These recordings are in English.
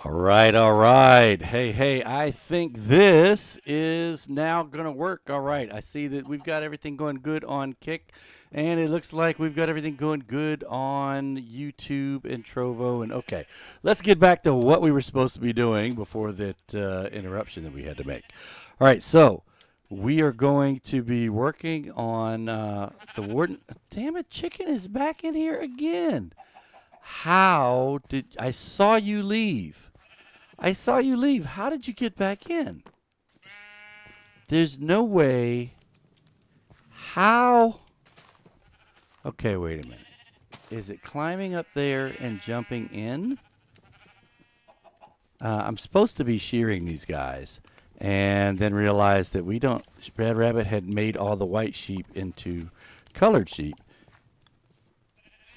All right, all right. Hey, I think this is now going to work. All right, I see that we've got everything going good on Kick, and it looks like we've got everything going good on YouTube and Trovo. And okay, let's get back to what we were supposed to be doing before that interruption that we had to make. All right, so we are going to be working on the Warden. Damn it, Chicken is back in here again. How did I saw you leave? I saw you leave. How did you get back in? There's no way. How? Okay, wait a minute. Is it climbing up there and jumping in? I'm supposed to be shearing these guys and then realized that we don't. Bad Rabbit had made all the white sheep into colored sheep.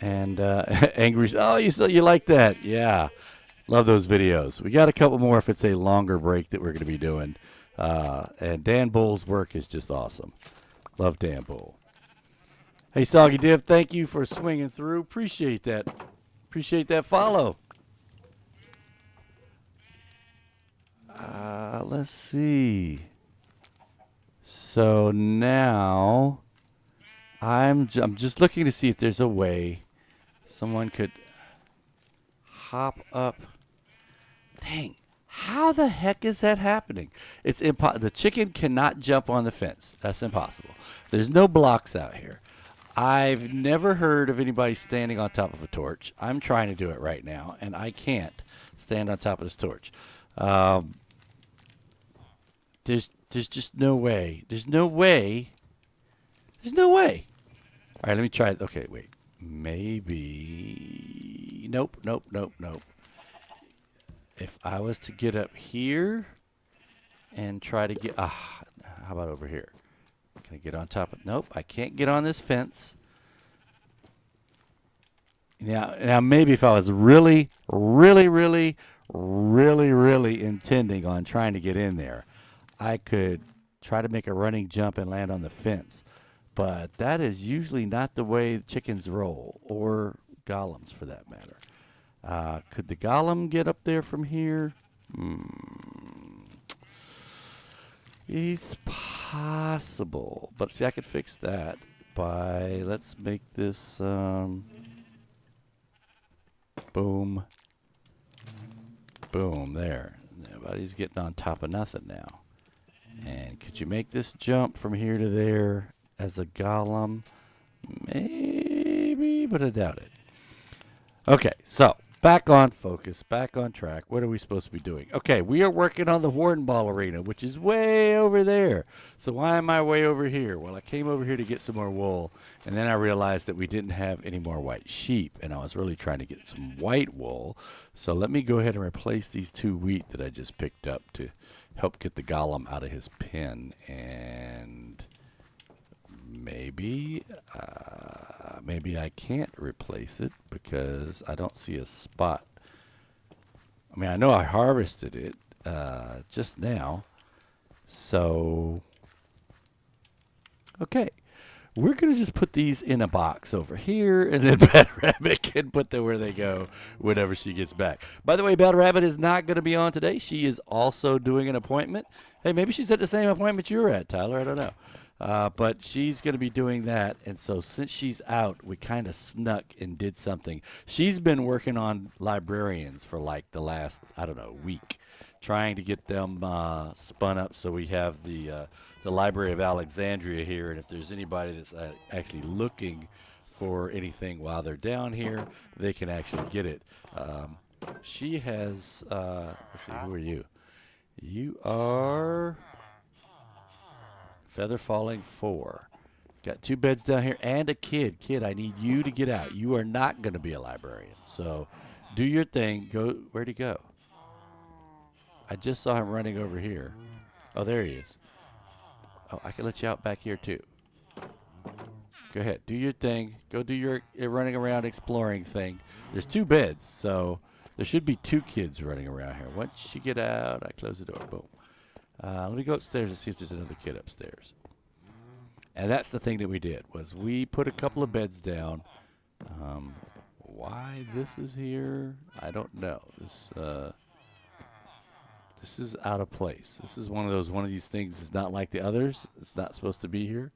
And Angry. Oh, you like that? Yeah. Love those videos. We got a couple more if it's a longer break that we're going to be doing. And Dan Bull's work is just awesome. Love Dan Bull. Hey, Soggy Div, thank you for swinging through. Appreciate that. Appreciate that follow. Let's see. So now I'm just looking to see if there's a way someone could hop up. Dang, how the heck is that happening? It's impossible. The chicken cannot jump on the fence. That's impossible. There's no blocks out here. I've never heard of anybody standing on top of a torch. I'm trying to do it right now, and I can't stand on top of this torch. There's just no way. There's no way. There's no way. All right, let me try it. Okay, wait. Maybe. Nope. If I was to get up here and try to get, how about over here? Can I get on top of, nope, I can't get on this fence. Now maybe if I was really intending on trying to get in there, I could try to make a running jump and land on the fence. But that is usually not the way chickens roll, or golems for that matter. Could the golem get up there from here? It's possible. But see, I could fix that by, let's make this, boom. Boom, there. Nobody's getting on top of nothing now. And could you make this jump from here to there as a golem? Maybe, but I doubt it. Okay, so back on focus, back on track. What are we supposed to be doing? Okay, we are working on the Warden Ball arena, which is way over there. So why am I way over here? Well, I came over here to get some more wool, and then I realized that we didn't have any more white sheep, and I was really trying to get some white wool. So let me go ahead and replace these 2 wheat that I just picked up to help get the golem out of his pen. And maybe I can't replace it because I don't see a spot. I mean, I know I harvested it just now. So, okay. We're going to just put these in a box over here, and then Bad Rabbit can put them where they go whenever she gets back. By the way, Bad Rabbit is not going to be on today. She is also doing an appointment. Hey, maybe she's at the same appointment you're at, Tyler. I don't know. But she's going to be doing that, and so since she's out, we kind of snuck and did something. She's been working on librarians for like the last, I don't know, week, trying to get them spun up so we have the Library of Alexandria here, and if there's anybody that's actually looking for anything while they're down here, they can actually get it. She has, let's see, who are you? You are Feather Falling 4. Got 2 beds down here and a kid. Kid, I need you to get out. You are not going to be a librarian. So do your thing. Go. Where'd he go? I just saw him running over here. Oh, there he is. Oh, I can let you out back here too. Go ahead. Do your thing. Go do your running around exploring thing. There's 2 beds, so there should be 2 kids running around here. Once you get out, I close the door. Boom. Let me go upstairs and see if there's another kid upstairs. And that's the thing that we did, was we put a couple of beds down. Why this is here, I don't know. This This is out of place. This is one of these things that's not like the others. It's not supposed to be here.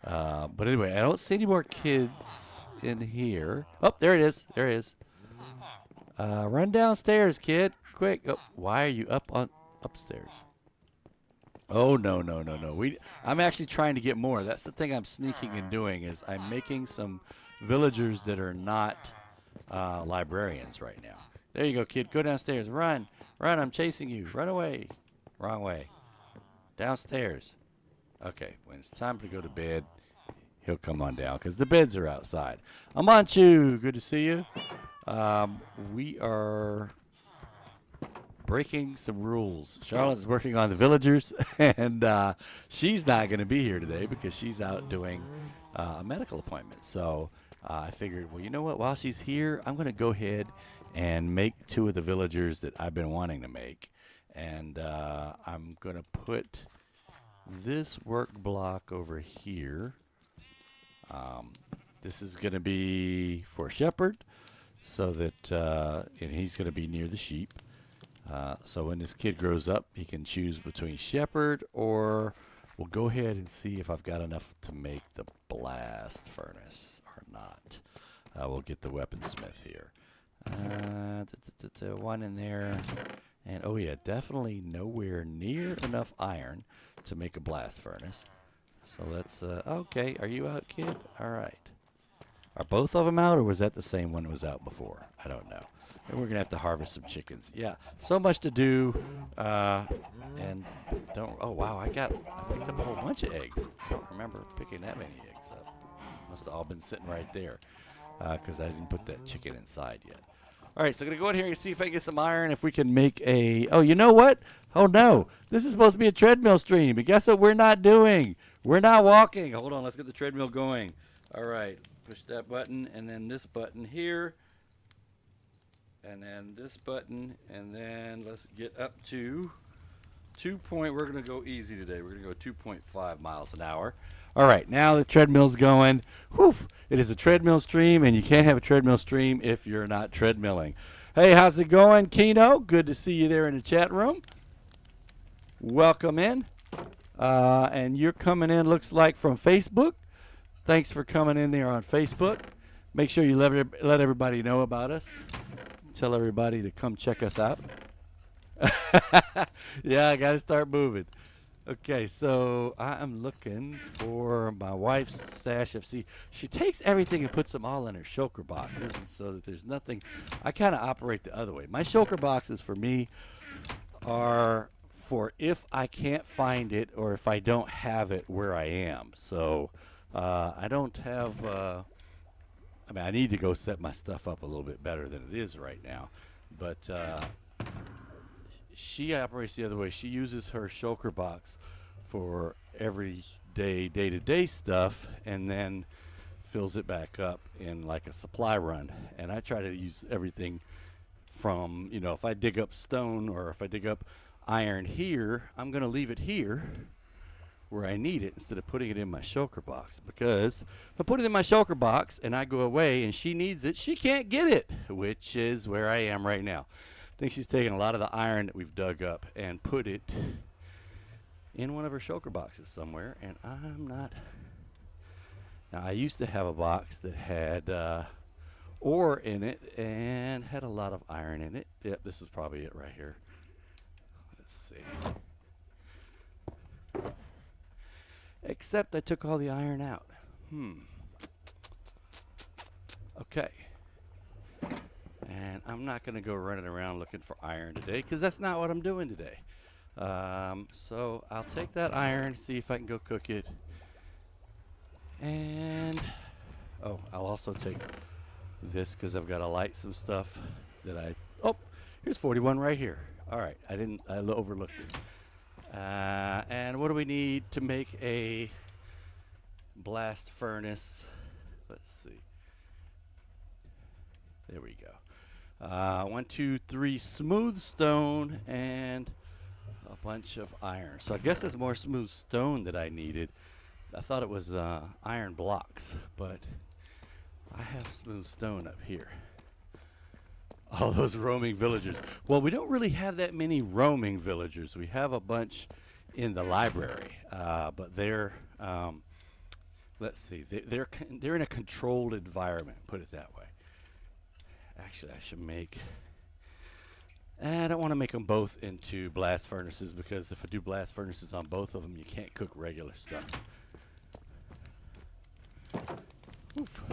But anyway, I don't see any more kids in here. Oh, there it is. There it is. Run downstairs, kid. Quick. Oh, why are you upstairs? Oh, no, no, no, no. I'm actually trying to get more. That's the thing I'm sneaking and doing is I'm making some villagers that are not librarians right now. There you go, kid. Go downstairs. Run. Run. I'm chasing you. Run away. Wrong way. Downstairs. Okay. When it's time to go to bed, he'll come on down because the beds are outside. Amanchu, good to see you. We are breaking some rules. Charlotte's working on the villagers, and she's not going to be here today because she's out doing a medical appointment. So I figured, well, you know what? While she's here, I'm going to go ahead and make 2 of the villagers that I've been wanting to make. And I'm going to put this work block over here. This is going to be for Shepherd, so that and he's going to be near the sheep. So when this kid grows up, he can choose between Shepherd, or we'll go ahead and see if I've got enough to make the blast furnace or not. We'll get the weaponsmith here. One in there. And oh yeah, definitely nowhere near enough iron to make a blast furnace. So let's, okay, are you out, kid? All right. Are both of them out, or was that the same one that was out before? I don't know. And we're going to have to harvest some chickens. Yeah, so much to do. And oh wow, I picked up a whole bunch of eggs. I don't remember picking that many eggs up. Must have all been sitting right there because I didn't put that chicken inside yet. All right, so I'm going to go in here and see if I can get some iron, if we can make a... Oh, you know what? Oh, no. This is supposed to be a treadmill stream. And guess what we're not doing? We're not walking. Hold on, let's get the treadmill going. All right, push that button, and then this button here. And then this button, and then let's get up to we're going to go easy today. We're going to go 2.5 miles an hour. All right, now the treadmill's going. Whew, it is a treadmill stream, and you can't have a treadmill stream if you're not treadmilling. Hey, how's it going, Keno? Good to see you there in the chat room. Welcome in. And you're coming in, looks like, from Facebook. Thanks for coming in there on Facebook. Make sure you let everybody know about us. Tell everybody to come check us out. Yeah, I got to start moving. Okay, so I'm looking for my wife's stash of seeds. She takes everything and puts them all in her shulker boxes, and so that there's nothing. I kind of operate the other way. My shulker boxes for me are for if I can't find it or if I don't have it where I am. So I don't have. I mean, I need to go set my stuff up a little bit better than it is right now, but. She operates the other way. She uses her shulker box for day-to-day stuff and then fills it back up in like a supply run. And I try to use everything from, you know, if I dig up stone or if I dig up iron here, I'm going to leave it here where I need it instead of putting it in my shulker box. Because if I put it in my shulker box and I go away and she needs it, she can't get it, which is where I am right now. I think she's taken a lot of the iron that we've dug up and put it in one of her shulker boxes somewhere, and I'm not. Now, I used to have a box that had ore in it and had a lot of iron in it. Yep, this is probably it right here. Let's see. Except I took all the iron out. Okay. And I'm not going to go running around looking for iron today because that's not what I'm doing today. So I'll take that iron, see if I can go cook it. And, oh, I'll also take this because I've got to light some stuff that oh, here's 41 right here. All right, I overlooked it. And what do we need to make a blast furnace? Let's see. There we go. 1, 2, 3 smooth stone and a bunch of iron. So I guess there's more smooth stone that I needed. I thought it was iron blocks, but I have smooth stone up here. All those roaming villagers. Well, we don't really have that many roaming villagers. We have a bunch in the library, but they're let's see, they're in a controlled environment. Put it that way. Actually, I should make. I don't want to make them both into blast furnaces because if I do blast furnaces on both of them, you can't cook regular stuff. Oof.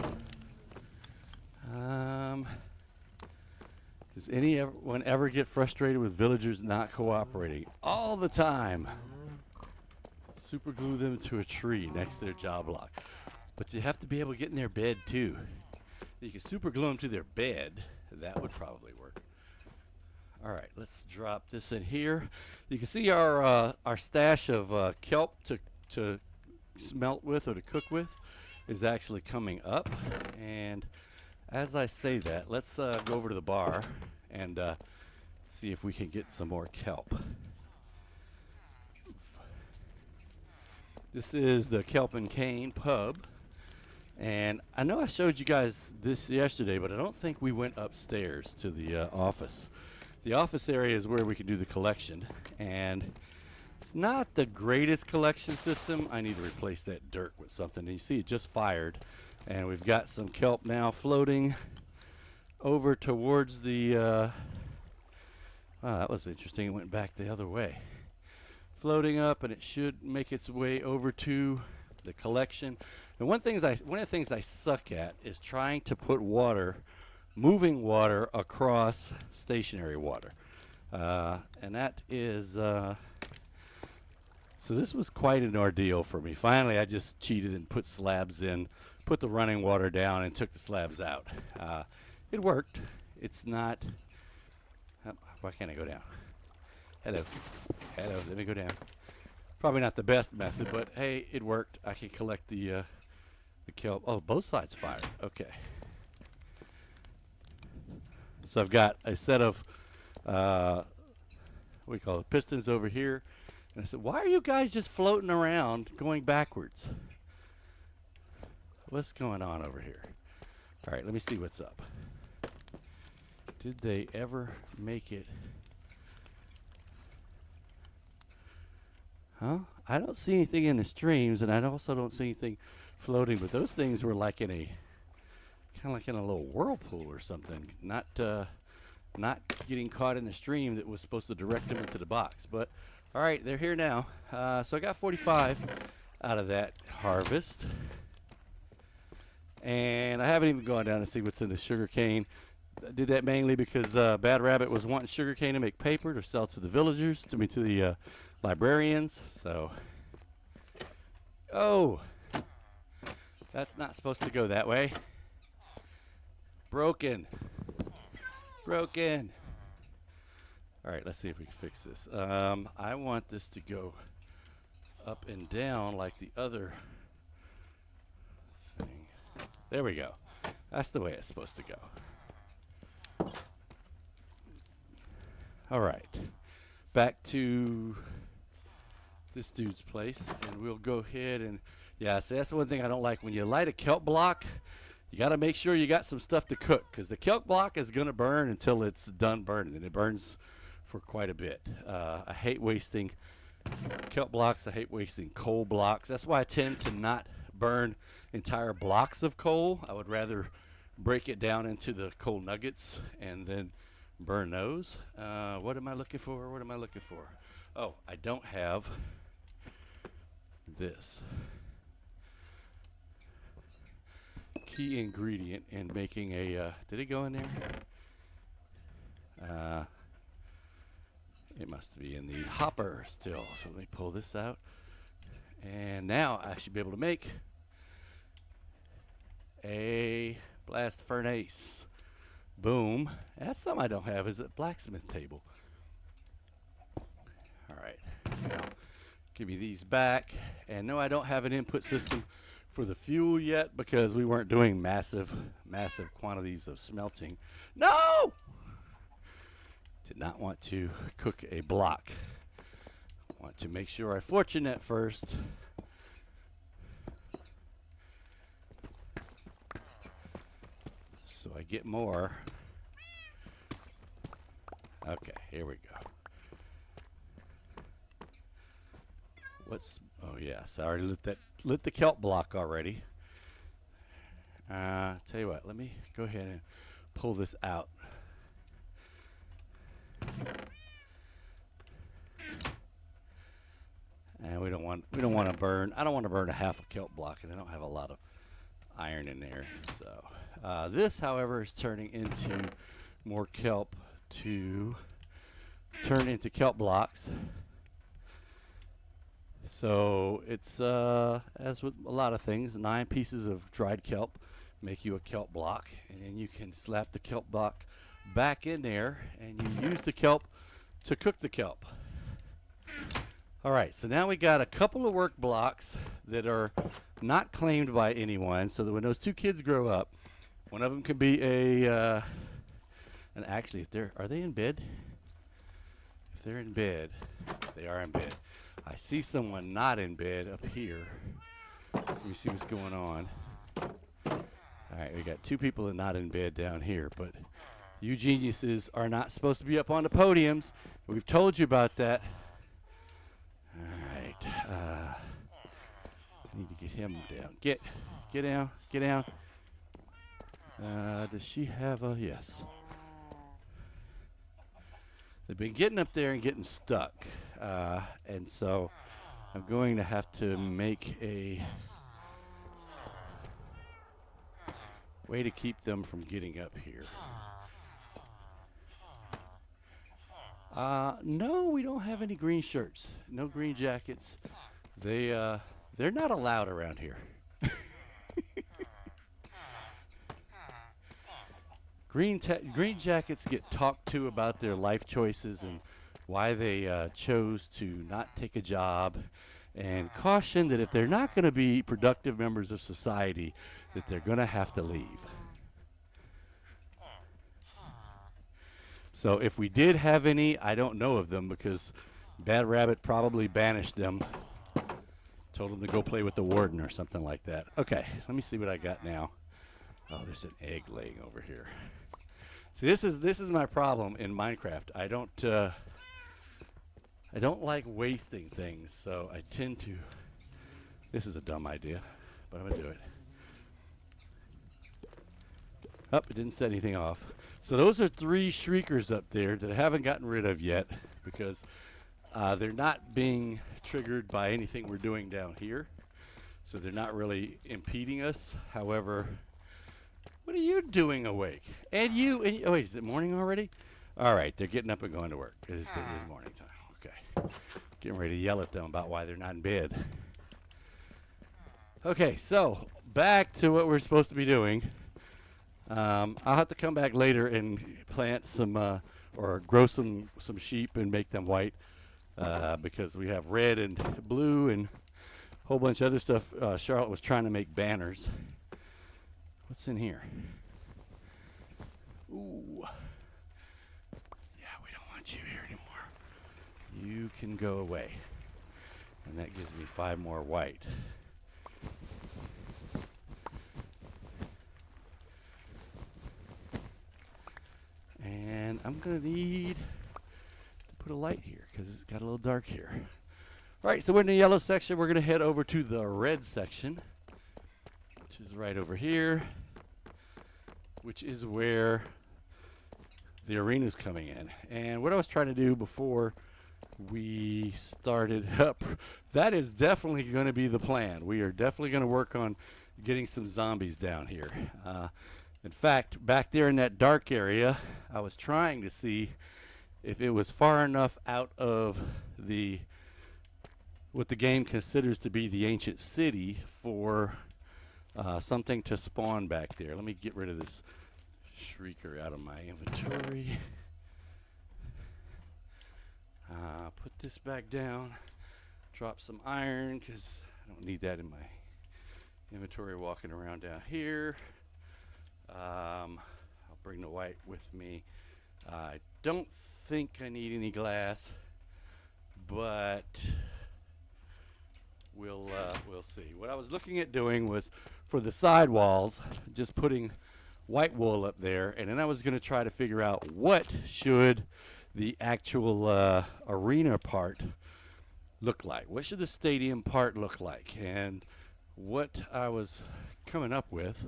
Does anyone ever get frustrated with villagers not cooperating? All the time. Super glue them to a tree next to their job block. But you have to be able to get in their bed too. You can super glue them to their bed. That would probably work. All right, let's drop this in here. You can see our stash of kelp to smelt with or to cook with is actually coming up. And as I say that, let's go over to the bar and see if we can get some more kelp. This is the Kelp and Cane pub. And I know I showed you guys this yesterday, but I don't think we went upstairs to the office. The office area is where we can do the collection. And it's not the greatest collection system. I need to replace that dirt with something. And you see it just fired. And we've got some kelp now floating over towards the, wow, that was interesting. It went back the other way. Floating up, and it should make its way over to the collection. And one of the things I suck at is trying to put moving water across stationary water. And that is, so this was quite an ordeal for me. Finally, I just cheated and put slabs in, put the running water down, and took the slabs out. It worked. It's not, why can't I go down? Hello, let me go down. Probably not the best method, but hey, it worked. I can collect the kelp. Oh, both sides fired. Okay. So I've got a set of, what do we call it, pistons over here. And I said, why are you guys just floating around going backwards? What's going on over here? All right, let me see what's up. Did they ever make it? Huh? I don't see anything in the streams, and I also don't see anything floating, but those things were like in a, kind of like in a little whirlpool or something. Not getting caught in the stream that was supposed to direct them into the box. But, all right, they're here now. So I got 45 out of that harvest. And I haven't even gone down to see what's in the sugar cane. I did that mainly because Bad Rabbit was wanting sugar cane to make paper to sell to the villagers, to the librarians. So, oh, that's not supposed to go that way. Broken. All right, let's see if we can fix this. I want this to go up and down like the other thing. There we go. That's the way it's supposed to go. All right, back to this dude's place, and we'll go ahead and, yeah, so that's the one thing I don't like. When you light a kelp block, you got to make sure you got some stuff to cook, because the kelp block is going to burn until it's done burning, and it burns for quite a bit. I hate wasting kelp blocks. I hate wasting coal blocks. That's why I tend to not burn entire blocks of coal. I would rather break it down into the coal nuggets and then burn those. What am I looking for? Oh, I don't have this. Key ingredient in making a, did it go in there? It must be in the hopper still. So let me pull this out. And now I should be able to make a blast furnace. Boom. That's something I don't have, is a blacksmith table. All right. Now, give me these back. And no, I don't have an input system for the fuel yet because we weren't doing massive quantities of smelting. No! Did not want to cook a block. Want to make sure I fortune that first. So I get more Okay, here we go. Oh yes, I already lit the kelp block already. Tell you what, let me go ahead and pull this out. And we don't want to burn. I don't want to burn a half a kelp block, and I don't have a lot of iron in there. So this, however, is turning into more kelp to turn into kelp blocks. So it's as with a lot of things, 9 pieces of dried kelp make you a kelp block, and then you can slap the kelp block back in there, and you use the kelp to cook the kelp. All right, so now we got a couple of work blocks that are not claimed by anyone, so that when those 2 kids grow up, one of them could be a and actually, are they in bed? If they're in bed, they are in bed. I see someone not in bed up here. So let me see what's going on. All right, we got 2 people that are not in bed down here, but you geniuses are not supposed to be up on the podiums. We've told you about that. All right, need to get him down. Get down, get down. Does she have a, yes. They've been getting up there and getting stuck. And so I'm going to have to make a way to keep them from getting up here. No, we don't have any green shirts. No green jackets. They're not allowed around here. Green jackets get talked to about their life choices and why they chose to not take a job, and caution that if they're not going to be productive members of society, that they're going to have to leave. So if we did have any, I don't know of them because Bad Rabbit probably banished them, told them to go play with the warden or something like that. Okay, let me see what I got now. Oh, there's an egg laying over here. See, this is my problem in Minecraft. I don't like wasting things, so I tend to. This is a dumb idea, but I'm gonna do it. Oh, it didn't set anything off. So those are 3 shriekers up there that I haven't gotten rid of yet because they're not being triggered by anything we're doing down here. So they're not really impeding us. However, what are you doing awake? And you, oh wait, is it morning already? All right, they're getting up and going to work. It is morning time. Okay, getting ready to yell at them about why they're not in bed. Okay, so back to what we're supposed to be doing. I'll have to come back later and plant some or grow some sheep and make them white because we have red and blue and a whole bunch of other stuff. Charlotte was trying to make banners. What's in here? Ooh. Yeah, we don't want you here anymore. You can go away. And that gives me 5 more white. And I'm going to need to put a light here because it's got a little dark here. All right, so we're in the yellow section. We're going to head over to the red section, which is right over here, which is where the arena's coming in. And what I was trying to do before we started up, that is definitely going to be the plan. We are definitely going to work on getting some zombies down here. In fact, back there in that dark area, I was trying to see if it was far enough out of what the game considers to be the ancient city for something to spawn back there. Let me get rid of this shrieker out of my inventory. Put this back down. Drop some iron because I don't need that in my inventory walking around down here. I'll bring the white with me. I don't think I need any glass, but we'll see. What I was looking at doing was for the side walls, just putting white wool up there, and then I was going to try to figure out what should the actual arena part look like? What should the stadium part look like? And what I was coming up with,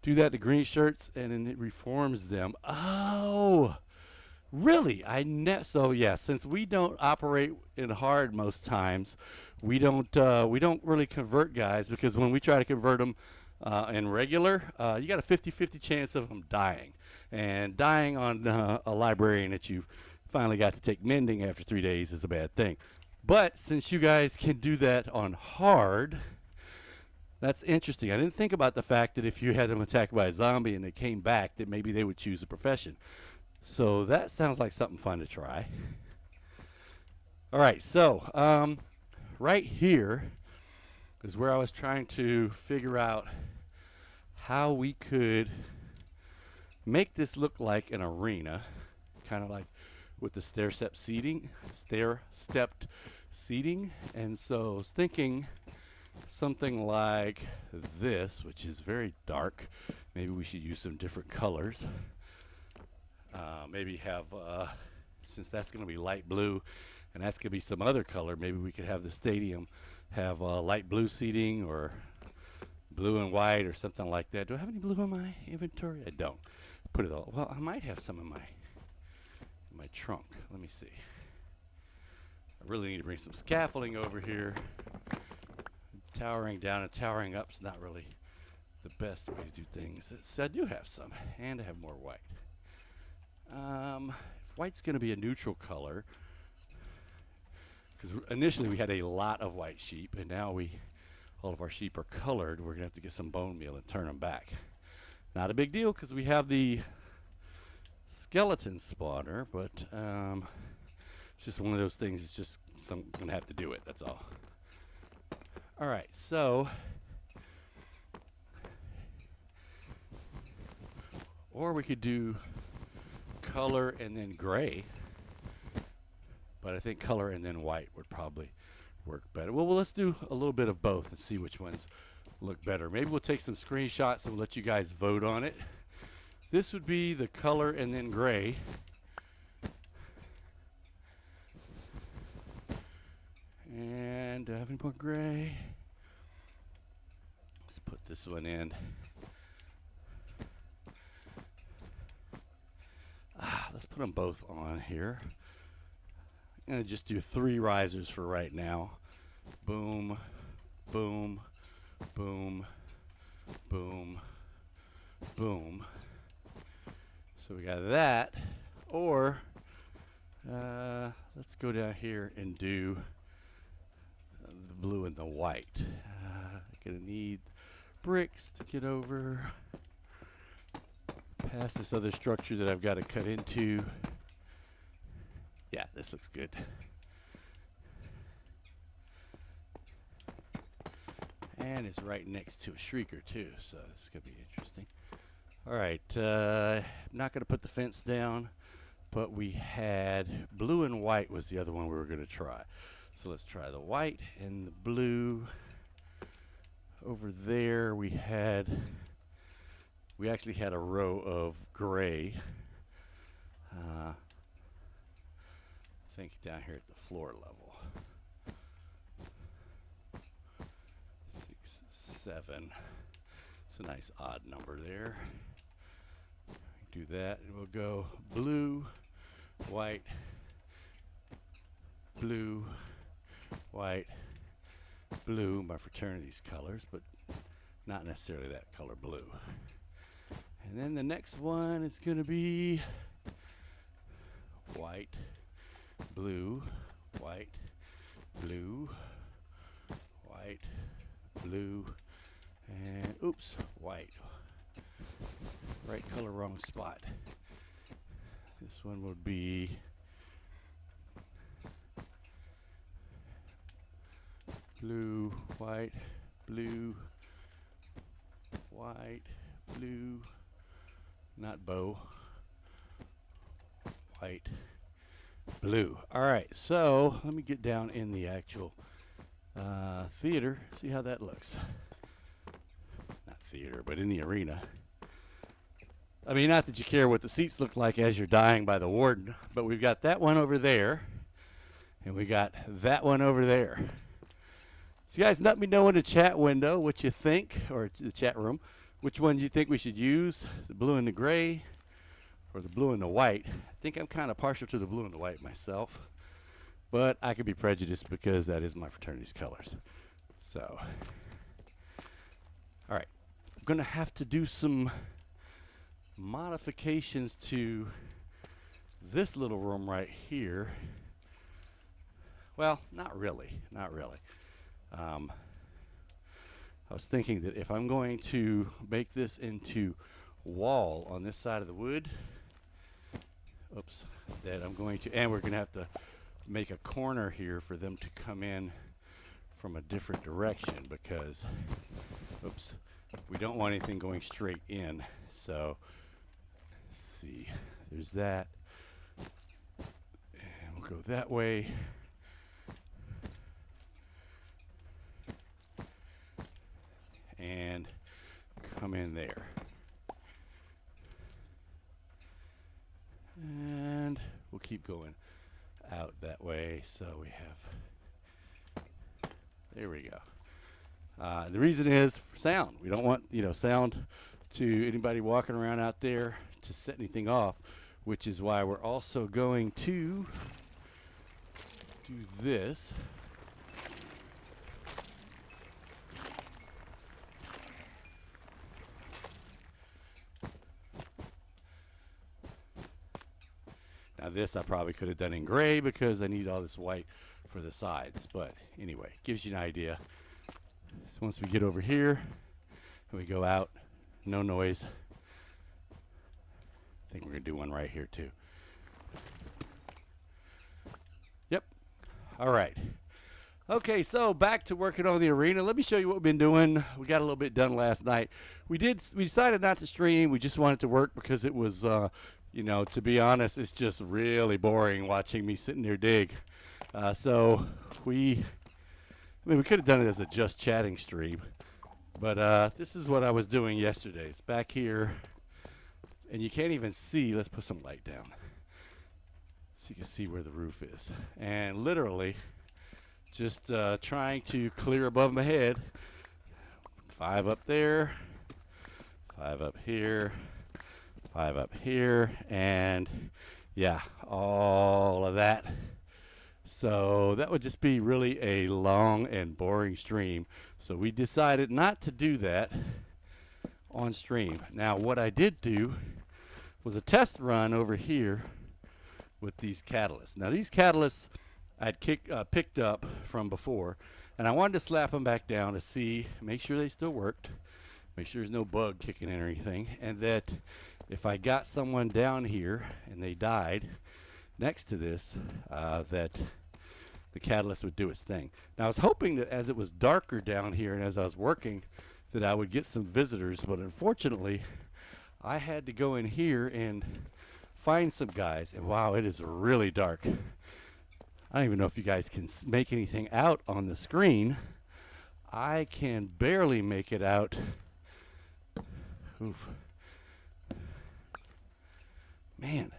do that to green shirts and then it reforms them. Oh, really? So yeah, since we don't operate in hard most times, we don't really convert guys, because when we try to convert them in regular, you got a 50-50 chance of them dying, and dying on a librarian that you've finally got to take mending after 3 days is a bad thing. But since you guys can do that on hard, that's interesting. I didn't think about the fact that if you had them attacked by a zombie and they came back, that maybe they would choose a profession. So that sounds like something fun to try. All right, so right here is where I was trying to figure out how we could make this look like an arena, kind of like with the stair-stepped seating. And so I was thinking something like this, which is very dark. Maybe we should use some different colors. Maybe have, since that's going to be light blue and that's going to be some other color, maybe we could have the stadium have light blue seating or blue and white or something like that. Do I have any blue in my inventory? I don't. Put it all. Well, I might have some in my trunk. Let me see. I really need to bring some scaffolding over here. Towering down and towering up is not really the best way to do things. So I do have some, and I have more white. If white's going to be a neutral color, because initially we had a lot of white sheep, and now all of our sheep are colored. We're going to have to get some bone meal and turn them back. Not a big deal, because we have the skeleton spawner, but it's just one of those things. It's just I'm going to have to do it. That's all. All right, so or we could do color and then gray, but I think color and then white would probably work better. Well, let's do a little bit of both and see which ones look better. Maybe we'll take some screenshots and we'll let you guys vote on it. This would be the color and then gray. And do I have any more gray? Let's put this one in. Let's put them both on here. I'm going to just do 3 risers for right now. Boom, boom, boom, boom, boom. So we got that. Or let's go down here and do the blue and the white. Gonna need bricks to get over past this other structure that I've got to cut into. Yeah, this looks good. And it's right next to a shrieker too, so it's gonna be interesting. All right, I'm not gonna put the fence down, but we had blue and white was the other one we were gonna try. So let's try the white and the blue. Over there we actually had a row of gray. I think down here at the floor level. 6, 7. It's a nice odd number there. Do that and we'll go blue, white, blue, white, blue, my fraternity's colors, but not necessarily that color blue. And then the next one is going to be white, blue, white, blue, white, blue, and oops, white. Right color, wrong spot. This one would be blue, white, blue, white, blue, not bow, white, blue. All right, so let me get down in the actual theater, see how that looks. Not theater, but in the arena. I mean, not that you care what the seats look like as you're dying by the warden, but we've got that one over there, and we got that one over there. So you guys let me know in the chat window what you think, or the chat room, which one you think we should use, the blue and the gray, or the blue and the white. I think I'm kind of partial to the blue and the white myself, but I could be prejudiced because that is my fraternity's colors. So, all right, I'm gonna have to do some modifications to this little room right here. Well, not really. I was thinking that if I'm going to make this into wall on this side of the wood, that I'm going to, and we're going to have to make a corner here for them to come in from a different direction because, we don't want anything going straight in. So, let's see, there's that, and we'll go that way. And come in there. And we'll keep going out that way. So we have, there we go. The reason is for sound. We don't want, sound to anybody walking around out there to set anything off, which is why we're also going to do this. Now this I probably could have done in gray because I need all this white for the sides. But anyway, gives you an idea. So once we get over here and we go out, no noise. I think we're going to do one right here too. Yep. All right. Okay, so back to working on the arena. Let me show you what we've been doing. We got a little bit done last night. We decided not to stream. We just wanted to work because it was to be honest, it's just really boring watching me sitting there dig. So we could have done it as a just chatting stream, but this is what I was doing yesterday. It's back here, and you can't even see. Let's put some light down so you can see where the roof is. And literally, just trying to clear above my head. 5 up there, 5 up here. 5 up here, and yeah, all of that. So that would just be really a long and boring stream. So we decided not to do that on stream. Now what I did do was a test run over here with these catalysts. Now these catalysts I'd picked up from before, and I wanted to slap them back down to see, make sure they still worked, make sure there's no bug kicking in or anything, and that if I got someone down here and they died next to this, that the catalyst would do its thing. Now I was hoping that as it was darker down here and as I was working that I would get some visitors, but unfortunately I had to go in here and find some guys, and wow, it is really dark. I don't even know if you guys can make anything out on the screen. I can barely make it out. Oof. Man,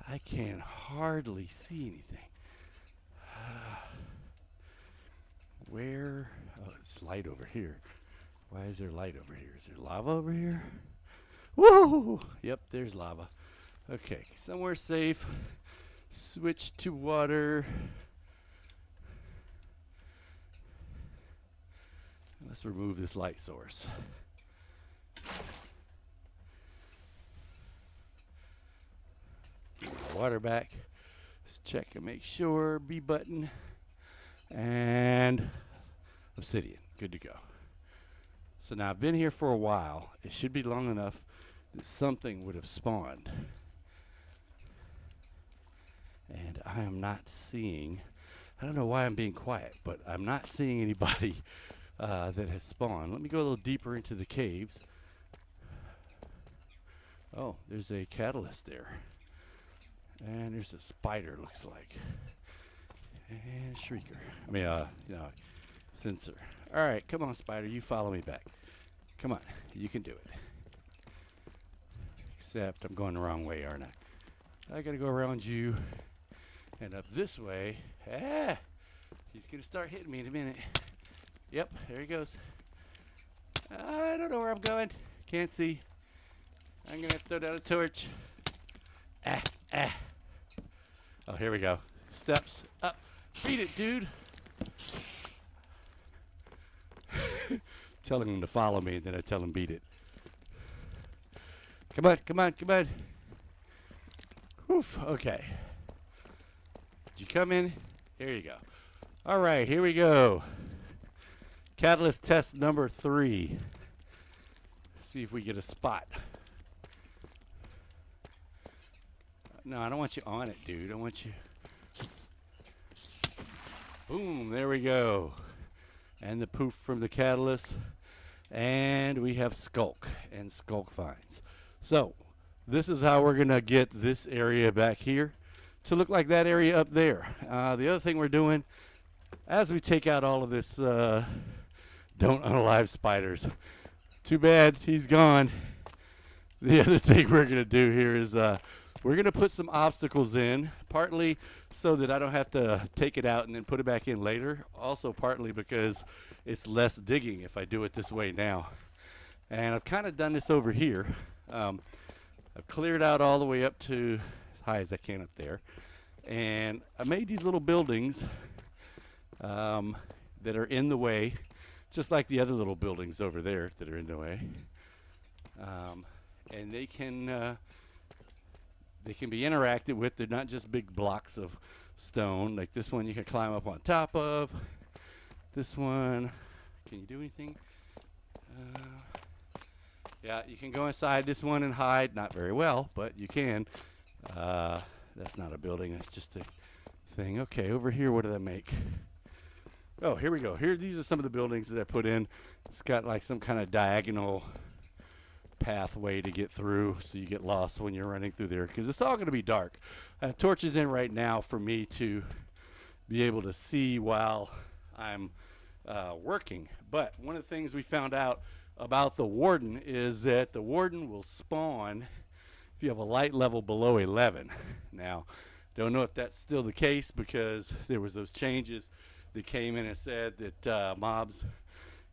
I can hardly see anything. Where? Oh, it's light over here. Why is there light over here? Is there lava over here? Woo! Yep, there's lava. Okay, somewhere safe. Switch to water. Let's remove this light source. Water back. Let's check and make sure. B button. And obsidian. Good to go. So now I've been here for a while. It should be long enough that something would have spawned. And I am not seeing, I don't know why I'm being quiet, but I'm not seeing anybody that has spawned. Let me go a little deeper into the caves. Oh, there's a catalyst there. And there's a spider, looks like. And shrieker. I mean, sensor. All right, come on, spider. You follow me back. Come on. You can do it. Except I'm going the wrong way, aren't I? I gotta go around you and up this way. Ah! He's gonna start hitting me in a minute. Yep, there he goes. I don't know where I'm going. Can't see. I'm gonna have to throw down a torch. Ah. Oh, here we go. Steps up. Beat it, dude. Telling him to follow me, and then I tell him beat it. Come on. Oof, okay. Did you come in? Here you go. All right, here we go. Catalyst test number 3. See if we get a spot. No, I don't want you on it, dude. I want you. Boom, there we go. And the poof from the catalyst. And we have skulk and skulk vines. So, this is how we're going to get this area back here to look like that area up there. The other thing we're doing, as we take out all of this, don't unalive spiders. Too bad he's gone. The other thing we're going to do here is we're going to put some obstacles in, partly so that I don't have to take it out and then put it back in later. Also partly because it's less digging if I do it this way now. And I've kind of done this over here. I've cleared out all the way up to as high as I can up there. And I made these little buildings that are in the way, just like the other little buildings over there that are in the way. And they can be interacted with. They're not just big blocks of stone. Like this one you can climb up on top of. This one, can you do anything? Yeah, you can go inside this one and hide. Not very well, but you can. That's not a building, that's just a thing. Okay, over here, what did I make? Oh, here we go. These are some of the buildings that I put in. It's got like some kind of diagonal pathway to get through so you get lost when you're running through there, because it's all going to be dark. I have torches in right now for me to be able to see while I'm working. But one of the things we found out about the Warden is that the Warden will spawn if you have a light level below 11. Now, don't know if that's still the case, because there was those changes that came in and said that mobs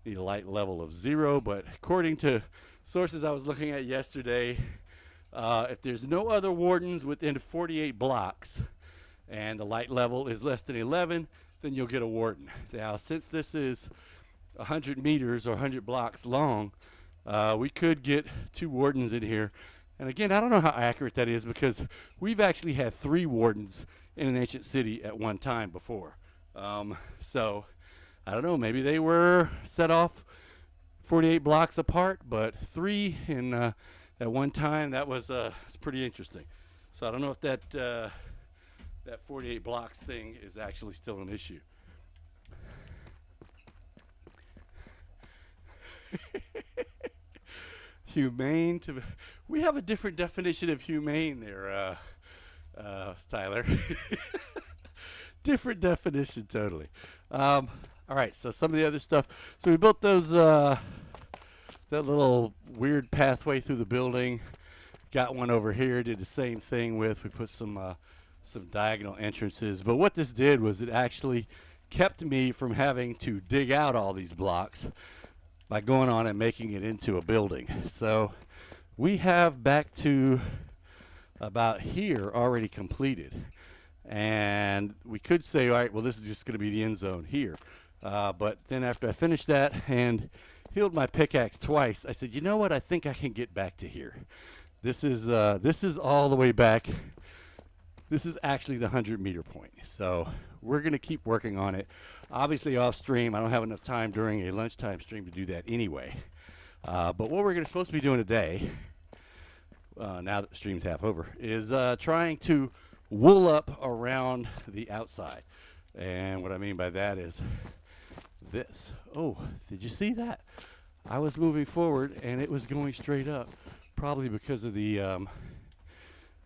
need a light level of 0, but according to sources I was looking at yesterday, if there's no other Wardens within 48 blocks and the light level is less than 11, then you'll get a Warden. Now, since this is 100 meters or 100 blocks long, we could get 2 Wardens in here. And again, I don't know how accurate that is, because we've actually had 3 Wardens in an ancient city at one time before. So, I don't know, maybe they were set off 48 blocks apart, but 3 in at one time, that was it's pretty interesting. So I don't know if that that 48 blocks thing is actually still an issue. Humane to, we have a different definition of humane there, Tyler. Different definition, totally. All right, so some of the other stuff. So we built those, that little weird pathway through the building. Got one over here, did the same thing with, we put some diagonal entrances. But what this did was it actually kept me from having to dig out all these blocks by going on and making it into a building. So we have back to about here already completed. And we could say, all right, well, this is just going to be the end zone here. But then after I finished that and healed my pickaxe twice, I said, you know what? I think I can get back to here. This is all the way back. This is actually the 100-meter point. So we're going to keep working on it. Obviously off stream, I don't have enough time during a lunchtime stream to do that anyway. But what we're supposed to be doing today, now that the stream's half over, is trying to wool up around the outside. And what I mean by that is this. Oh, did you see that? I was moving forward and it was going straight up, probably because of the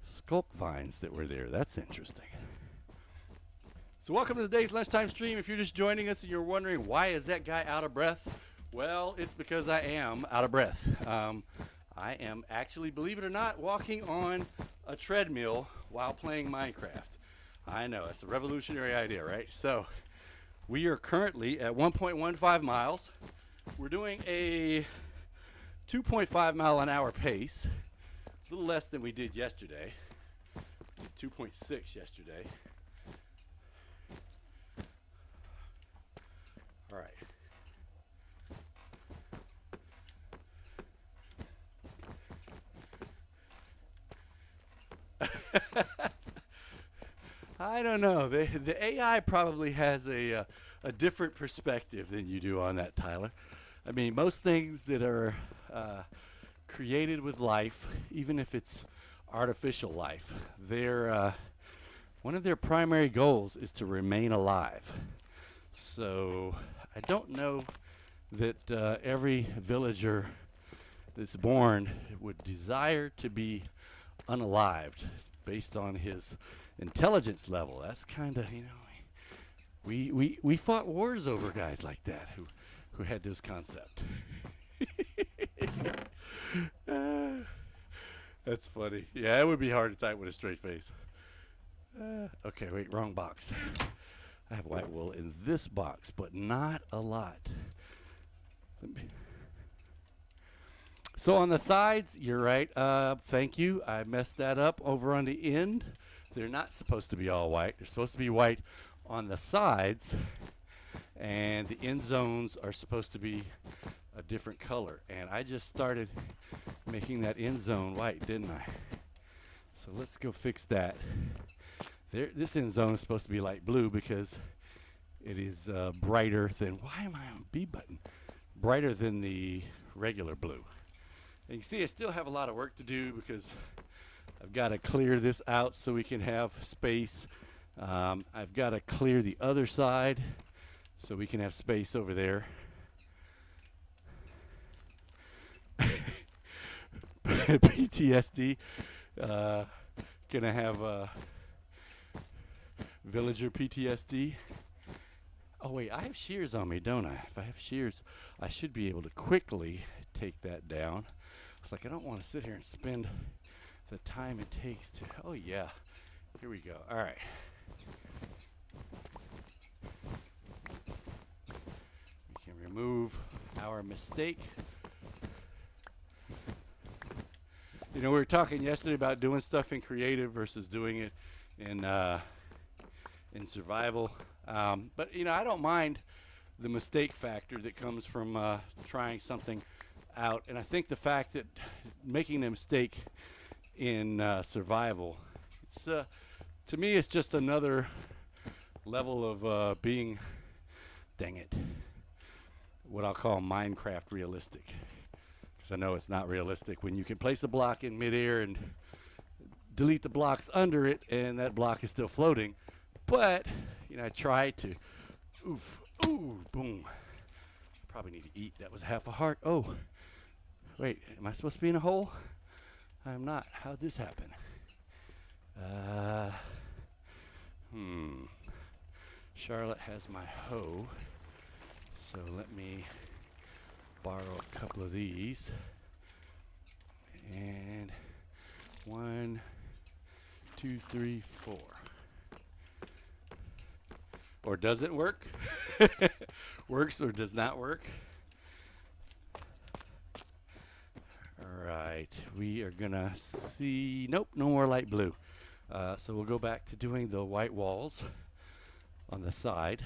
skulk vines that were there. That's interesting. So welcome to today's lunchtime stream. If you're just joining us and you're wondering why is that guy out of breath, well, it's because I am out of breath. I am actually, believe it or not, walking on a treadmill while playing Minecraft. I know, it's a revolutionary idea, right? So we are currently at 1.15 miles. We're doing a 2.5 mile an hour pace, a little less than we did yesterday. We did 2.6 yesterday. All right. I don't know. The AI probably has a different perspective than you do on that, Tyler. I mean, most things that are created with life, even if it's artificial life, they're one of their primary goals is to remain alive. So I don't know that every villager that's born would desire to be unalived based on his intelligence level. That's kind of, we fought wars over guys like that who had this concept. That's funny. Yeah, it would be hard to type with a straight face. Okay, wait, wrong box. I have white wool in this box, but not a lot. So on the sides, you're right. Thank you. I messed that up over on the end. They're not supposed to be all white. They're supposed to be white on the sides, and the end zones are supposed to be a different color. And I just started making that end zone white, didn't I? So let's go fix that. This end zone is supposed to be light blue because it is brighter than, why am I on B button? Brighter than the regular blue. And you can see I still have a lot of work to do because I've got to clear this out so we can have space. I've got to clear the other side so we can have space over there. PTSD. Gonna have villager PTSD. Oh wait, I have shears on me, don't I? If I have shears, I should be able to quickly take that down. It's like I don't want to sit here and spend the time it takes to, oh yeah, here we go. All right. We can remove our mistake. You know, we were talking yesterday about doing stuff in creative versus doing it in survival. But you know, I don't mind the mistake factor that comes from trying something out. And I think the fact that making a mistake in survival, it's to me, it's just another level of being, dang it, what I'll call Minecraft realistic. Because I know it's not realistic when you can place a block in midair and delete the blocks under it, and that block is still floating. But you know, I try to, ooh, boom. Probably need to eat. That was half a heart. Oh, wait, am I supposed to be in a hole? I'm not. How'd this happen? Charlotte has my hoe, so let me borrow a couple of these. And 1, 2, 3, 4. Or does it work? Works or does not work? All right, we are gonna see, nope, no more light blue. So we'll go back to doing the white walls on the side.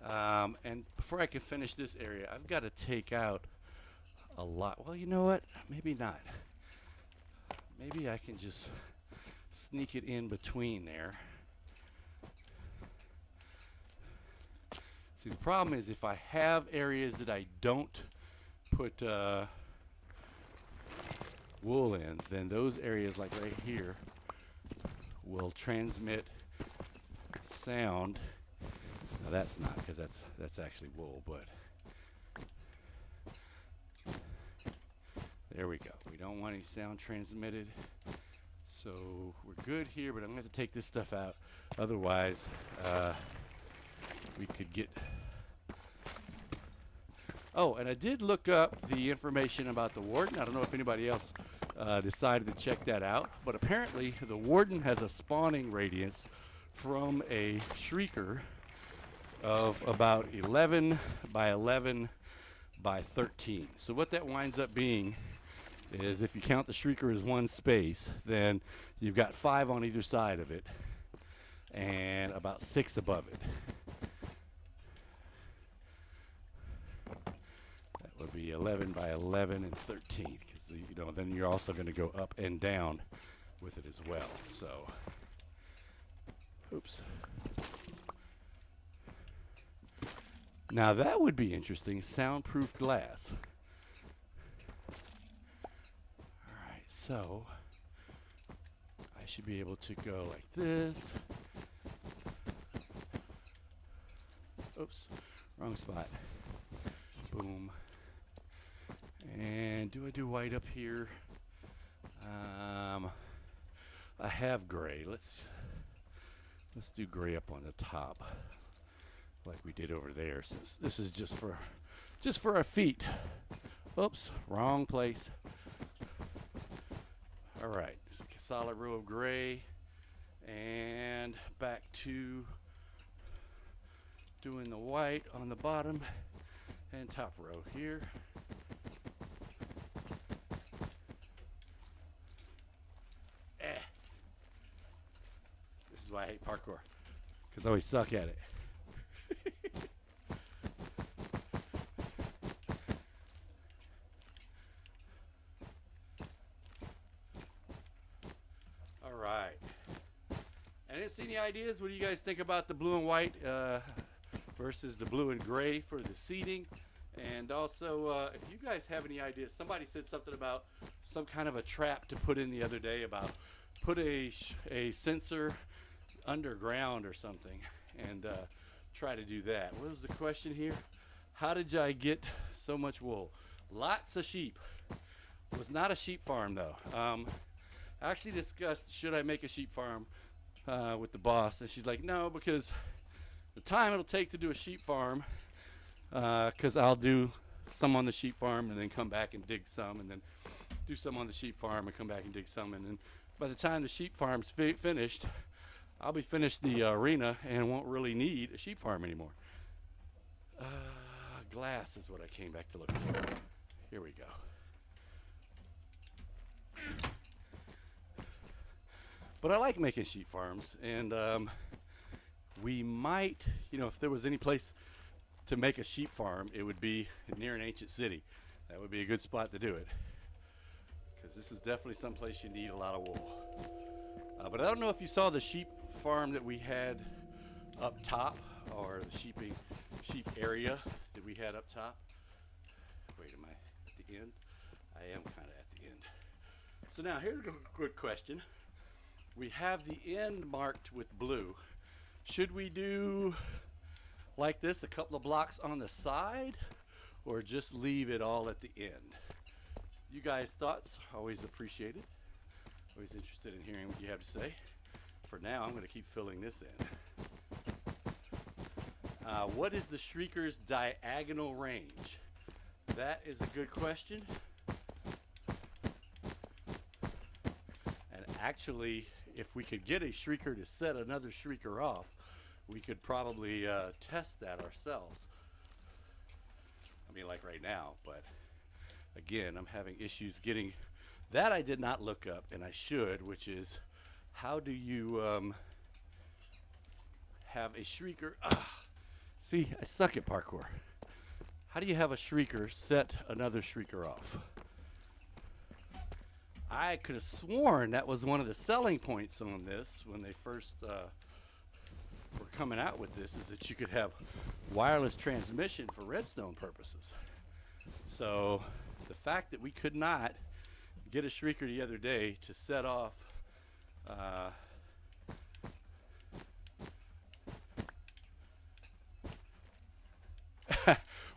And before I can finish this area, I've got to take out a lot. Well, you know what? Maybe not. Maybe I can just sneak it in between there. See, the problem is if I have areas that I don't put wool in, then those areas like right here will transmit sound. Now that's not, because that's actually wool, but there we go. We don't want any sound transmitted. So we're good here, but I'm going to have to take this stuff out. Otherwise, we could get Oh, and I did look up the information about the Warden. I don't know if anybody else decided to check that out, but apparently the Warden has a spawning radius from a shrieker of about 11 by 11 by 13. So what that winds up being is, if you count the shrieker as one space, then you've got 5 on either side of it and about 6 above it. That would be 11 by 11 and 13, because then you're also going to go up and down with it as well. So, oops. Now that would be interesting, soundproof glass. Alright, so I should be able to go like this. Oops, wrong spot. Boom. And do I do white up here? I have gray. Let's do gray up on the top, like we did over there, since this is just for our feet. Oops, wrong place. All right, solid row of gray, and back to doing the white on the bottom and top row here. This is why I hate parkour, because I always suck at it. All right. I didn't see any ideas. What do you guys think about the blue and white versus the blue and gray for the seating? And also, if you guys have any ideas, somebody said something about some kind of a trap to put in the other day about put a sensor underground or something, and try to do that. What was the question here? How did I get so much wool? Lots of sheep. It was not a sheep farm though. I actually discussed, should I make a sheep farm with the boss, and she's like, no, because the time it'll take to do a sheep farm, because I'll do some on the sheep farm and then come back and dig some, and then do some on the sheep farm and come back and dig some, and then by the time the sheep farm's finished, I'll be finished the arena and won't really need a sheep farm anymore. Glass is what I came back to look for. Here we go. But I like making sheep farms, and we might, if there was any place to make a sheep farm, it would be near an ancient city. That would be a good spot to do it, because this is definitely someplace you need a lot of wool. But I don't know if you saw the sheep farm that we had up top, or the sheep area that we had up top. Wait, am I at the end? I am kind of at the end. So now here's a good question. We have the end marked with blue. Should we do like this, a couple of blocks on the side, or just leave it all at the end? You guys' thoughts, always appreciated. Always interested in hearing what you have to say. For now, I'm going to keep filling this in. What is the Shrieker's diagonal range? That is a good question. And actually, if we could get a Shrieker to set another Shrieker off, we could probably test that ourselves. I mean, like right now, but again, I'm having issues getting that. I did not look up, and I should, which is, how do you have a Shrieker? See, I suck at parkour. How do you have a Shrieker set another Shrieker off? I could have sworn that was one of the selling points on this when they first were coming out with this, is that you could have wireless transmission for redstone purposes. So the fact that we could not get a Shrieker the other day to set off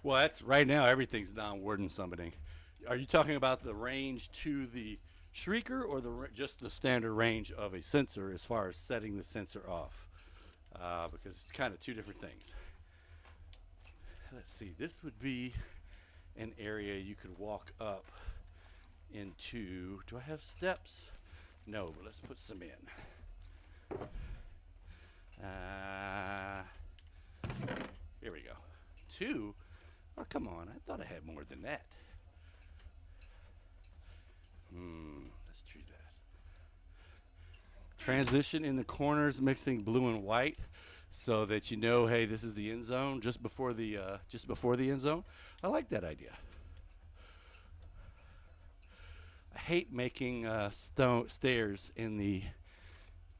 well, that's right now, everything's non-Warden summoning. Are you talking about the range to the Shrieker, or just the standard range of a sensor as far as setting the sensor off? Because it's kind of two different things. Let's see, this would be an area you could walk up into. Do I have steps? No, but let's put some in. Here we go. 2? Oh, come on. I thought I had more than that. Let's try this. Transition in the corners, mixing blue and white, so that you know, hey, this is the end zone just before the end zone. I like that idea. I hate making stairs in the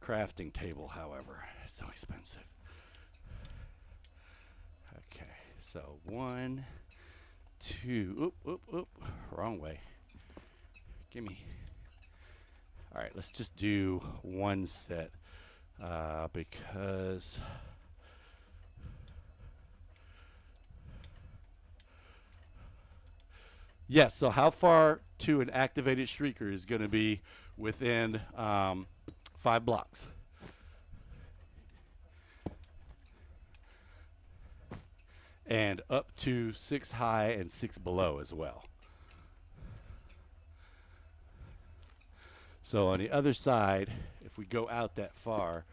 crafting table, however. It's so expensive. Okay, so 1, 2, wrong way. Gimme. All right, let's just do 1 set because yes. So how far to an activated shrieker is going to be within 5 blocks? And up to 6 high and 6 below as well. So on the other side, if we go out that far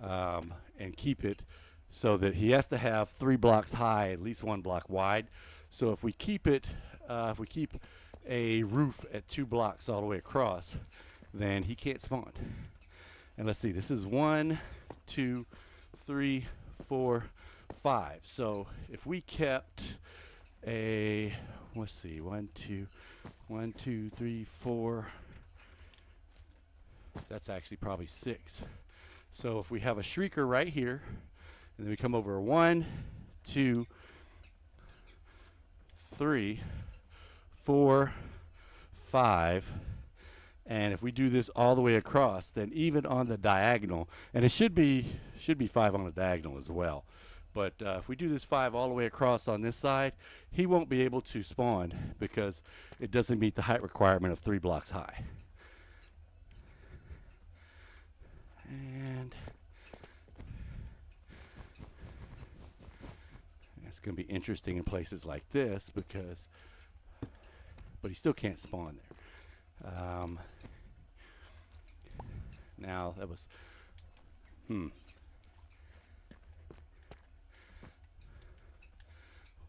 and keep it so that he has to have 3 blocks high, at least 1 block wide. So if we keep it, if we keep a roof at 2 blocks all the way across, then he can't spawn. And let's see, this is 1, 2, 3, 4, 5. So if we kept a, let's see, 1, 2, 3, 4. That's actually probably 6. So if we have a shrieker right here, and then we come over 1, 2, 3, 4, 5, and if we do this all the way across, then even on the diagonal, and it should be 5 on the diagonal as well. But if we do this 5 all the way across on this side, he won't be able to spawn because it doesn't meet the height requirement of 3 blocks high. And it's going to be interesting in places like this because, but he still can't spawn there. Now that was,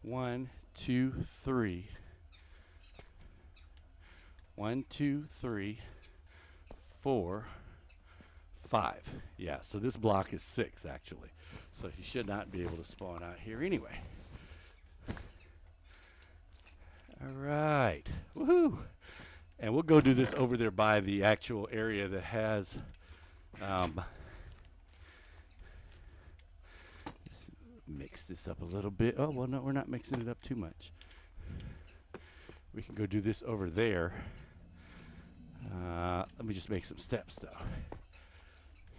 1, 2, 3. 1, 2, 3, 4, 5. Yeah, so this block is 6 actually. So he should not be able to spawn out here anyway. All right. Woohoo! And we'll go do this over there by the actual area that has mix this up a little bit. Oh, well, no, we're not mixing it up too much. We can go do this over there. Let me just make some steps though.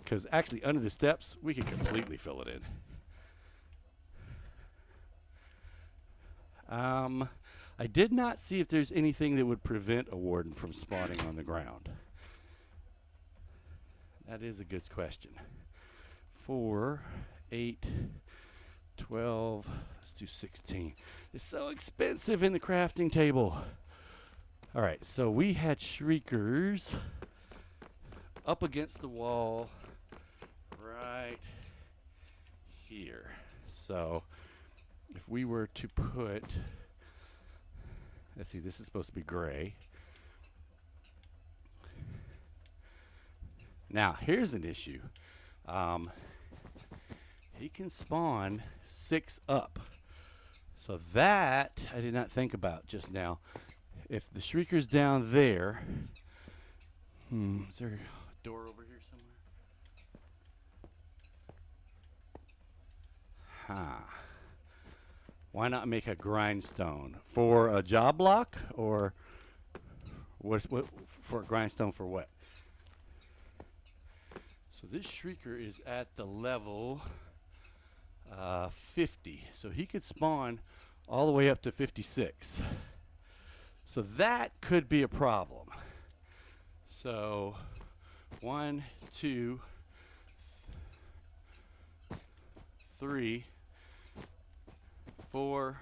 Because actually under the steps, we can completely fill it in. I did not see if there's anything that would prevent a warden from spawning on the ground. That is a good question. 4, 8, 12, let's do 16. It's so expensive in the crafting table. All right, so we had shriekers up against the wall right here. So if we were to put, let's see, this is supposed to be gray. Now here's an issue. He can spawn 6 up. So that I did not think about just now. If the shrieker's down there, is there a door over here somewhere? Why not make a grindstone for a job block, or what for a grindstone for what? So this shrieker is at the level 50, so he could spawn all the way up to 56. So that could be a problem. So 1, 2, 3, 4,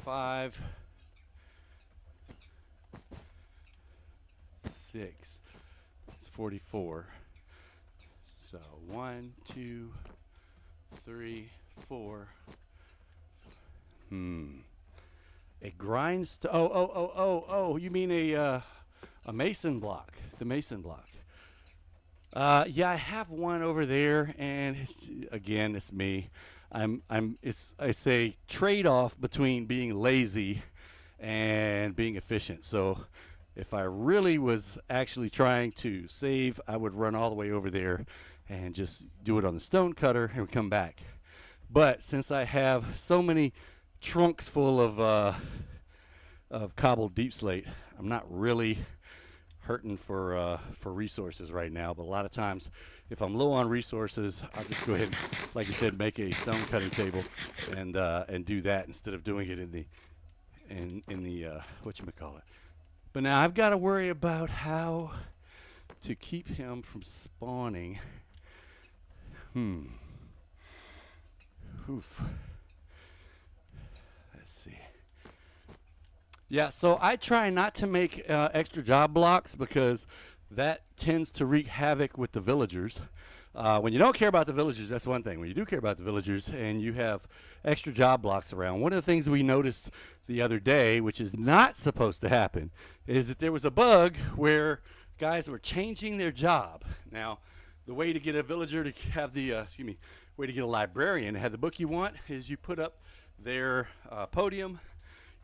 5, 6. It's 44. So 1, 2, 3, 4. It grinds to. Oh! You mean a mason block? The mason block. Yeah, I have one over there, and again, it's me. It's a trade-off between being lazy and being efficient. So if I really was actually trying to save, I would run all the way over there and just do it on the stone cutter and come back. But since I have so many trunks full of cobbled deep slate, I'm not really hurting for resources right now. But a lot of times, if I'm low on resources, I'll just go ahead and, like I said, make a stone cutting table and do that instead of doing it in the whatchamacallit. But now I've got to worry about how to keep him from spawning. Oof. Let's see. Yeah, so I try not to make extra job blocks because that tends to wreak havoc with the villagers. When you don't care about the villagers, that's one thing. When you do care about the villagers and you have extra job blocks around, one of the things we noticed the other day, which is not supposed to happen, is that there was a bug where guys were changing their job. Now, the way to get a villager to have the, way to get a librarian to have the book you want is you put up their podium,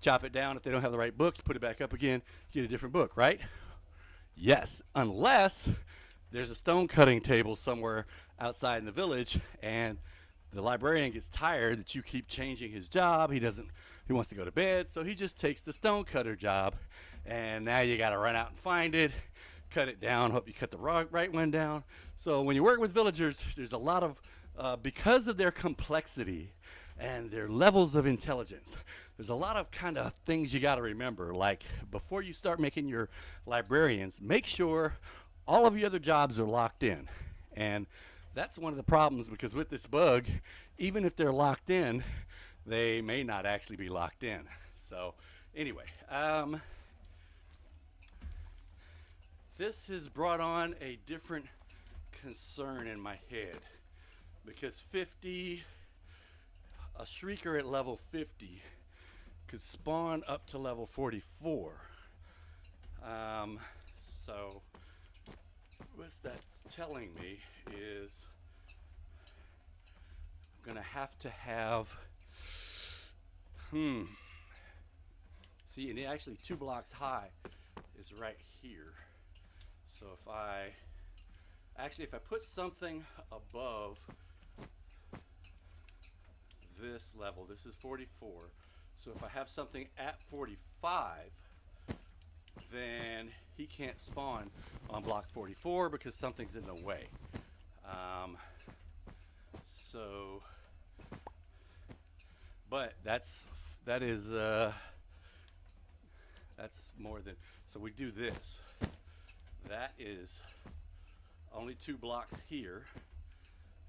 chop it down. If they don't have the right book, you put it back up again, get a different book, right? Yes, unless there's a stone cutting table somewhere outside in the village and the librarian gets tired that you keep changing his job. He wants to go to bed, so he just takes the stone cutter job, and now you got to run out and find it, cut it down, hope you cut the right one down. So when you work with villagers, there's a lot of, because of their complexity and their levels of intelligence, there's a lot of kind of things you got to remember. Like before you start making your librarians, make sure all of your other jobs are locked in. And that's one of the problems, because with this bug, even if they're locked in, they may not actually be locked in. So anyway, this has brought on a different concern in my head, because a shrieker at level 50 could spawn up to level 44. So what that's telling me is I'm gonna have to have see, and actually 2 blocks high is right here. So if I put something above this level, this is 44, so if I have something at 45, then he can't spawn on block 44 because something's in the way. But that's more than, so we do this. That is only 2 blocks here.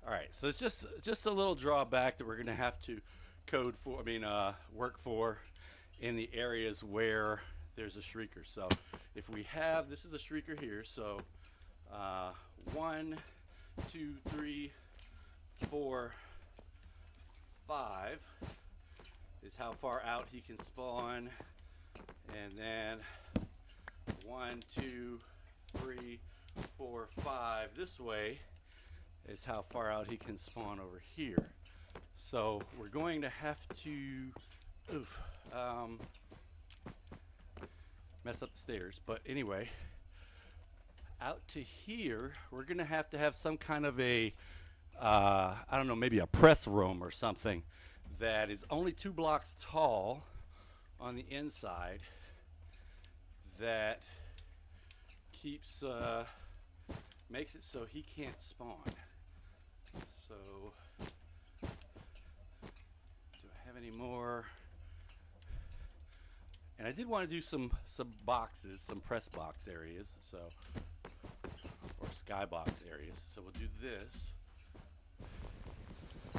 All right, so it's just a little drawback that we're going to have to work for in the areas where there's a shrieker. So if we have, this is a shrieker here, so 1, 2, 3, 4, 5 is how far out he can spawn, and then 1, 2, 3, 4, 5 this way is how far out he can spawn over here. So we're going to have to mess up the stairs, but anyway, out to here we're gonna have to have some kind of a I don't know, maybe a press room or something that is only 2 blocks tall on the inside, that keeps makes it so he can't spawn. So do I have any more? And I did want to do some boxes, some press box areas, so, or skybox areas. So we'll do this,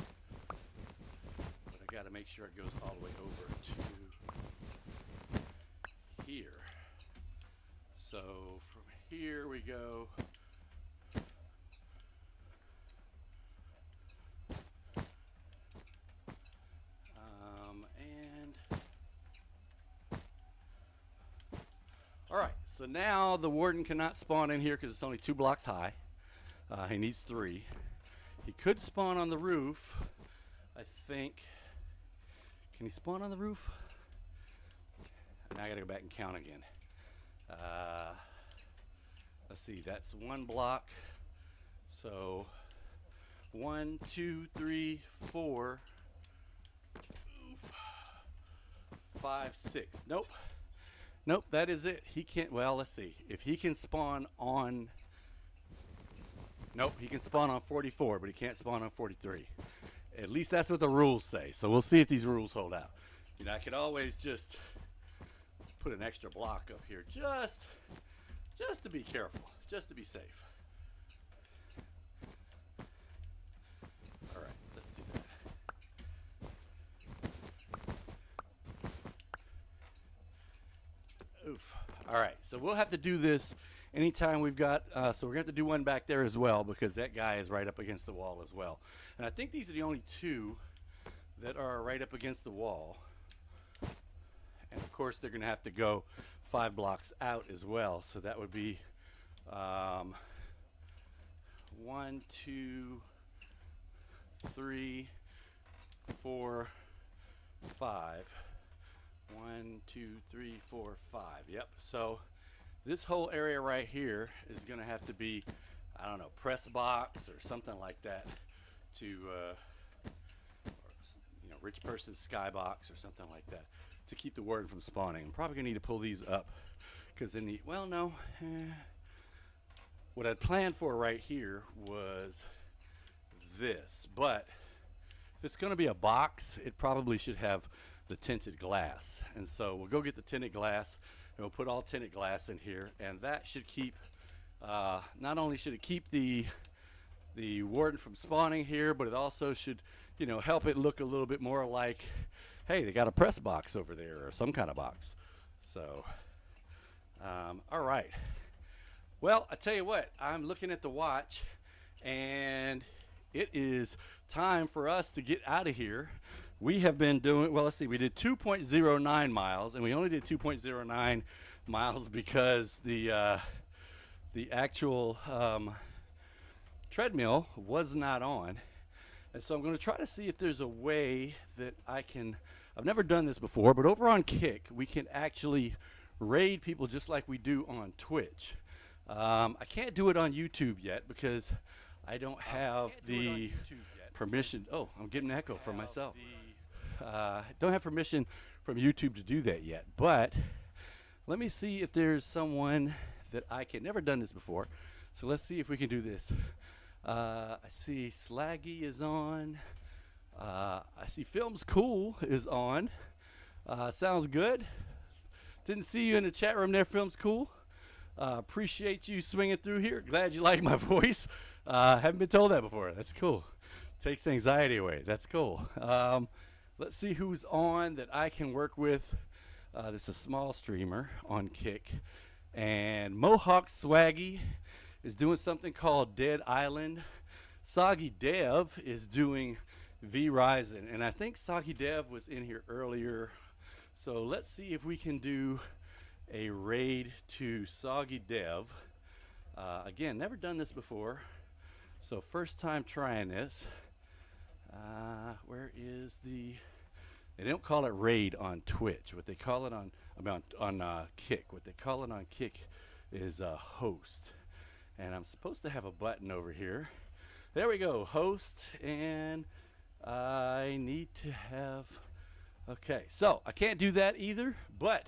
but I got to make sure it goes all the way over to here. So from here we go. All right, so now the warden cannot spawn in here because it's only 2 blocks high. He needs 3. He could spawn on the roof, I think. Can he spawn on the roof? Now I gotta go back and count again. Let's see, that's 1 block. So 1, 2, 3, 4, 5, 6. Nope. Nope, that is it. He can't, well, let's see. If he can spawn on, nope, he can spawn on 44, but he can't spawn on 43. At least that's what the rules say. So we'll see if these rules hold out. You know, I could always just put an extra block up here just to be careful, just to be safe. All right, let's do that. Oof. All right, so we'll have to do this anytime we've got, so we're going to have to do one back there as well because that guy is right up against the wall as well. And I think these are the only 2 that are right up against the wall. And of course they're going to have to go 5 blocks out as well. So that would be 1, 2, 3, 4, 5. 1, 2, 3, 4, 5. Yep. So this whole area right here is going to have to be, I don't know, press box or something like that to, or, you know, rich person's skybox or something like that to keep the warden from spawning. I'm probably going to need to pull these up because in the, well, no. What I'd planned for right here was this, but if it's going to be a box, it probably should have the tinted glass. And so we'll go get the tinted glass and we'll put all tinted glass in here, and that should keep, not only should it keep the warden from spawning here, but it also should, you know, help it look a little bit more like, hey, they got a press box over there or some kind of box. So all right, well, I tell you what, I'm looking at the watch and it is time for us to get out of here. We have been doing, well, let's see, we did 2.09 miles, and we only did 2.09 miles because the actual treadmill was not on. And so I'm going to try to see if there's a way that I can, I've never done this before, but over on Kick, we can actually raid people just like we do on Twitch. I can't do it on YouTube yet because I don't have the permission. Oh, I'm getting an echo from myself. Don't have permission from YouTube to do that yet, but let me see if there's someone that I can, never done this before, so let's see if we can do this. I see Slaggy is on. I see Films Cool is on. Sounds good. Didn't see you in the chat room there, Films Cool. Appreciate you swinging through here. Glad you like my voice. Haven't been told that before. That's cool. Takes anxiety away. That's cool. Let's see who's on that I can work with. This is a small streamer on Kick. And Mohawk Swaggy is doing something called Dead Island. Soggy Dev is doing V-Rising. And I think Soggy Dev was in here earlier. So let's see if we can do a raid to Soggy Dev. Again, never done this before. So first time trying this. Where is the, they don't call it raid on Twitch. What they call it on Kick, what they call it on Kick is host. And I'm supposed to have a button over here. There we go, host, and I need to have, okay, so I can't do that either, but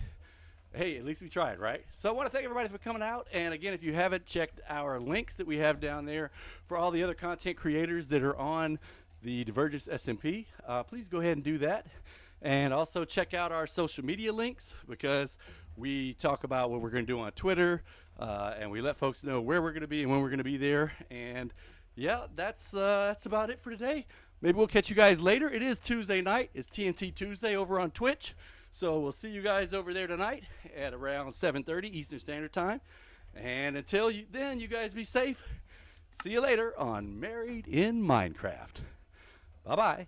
hey, at least we tried, right? So I want to thank everybody for coming out. And again, if you haven't checked our links that we have down there for all the other content creators that are on the Divergence SMP, please go ahead and do that. And also check out our social media links because we talk about what we're going to do on Twitter, and we let folks know where we're going to be and when we're going to be there. And yeah, that's about it for today. Maybe we'll catch you guys later. It is Tuesday night. It's TNT Tuesday over on Twitch. So we'll see you guys over there tonight at around 7:30 Eastern Standard Time. And until then, you guys be safe. See you later on Married in Minecraft. Bye-bye.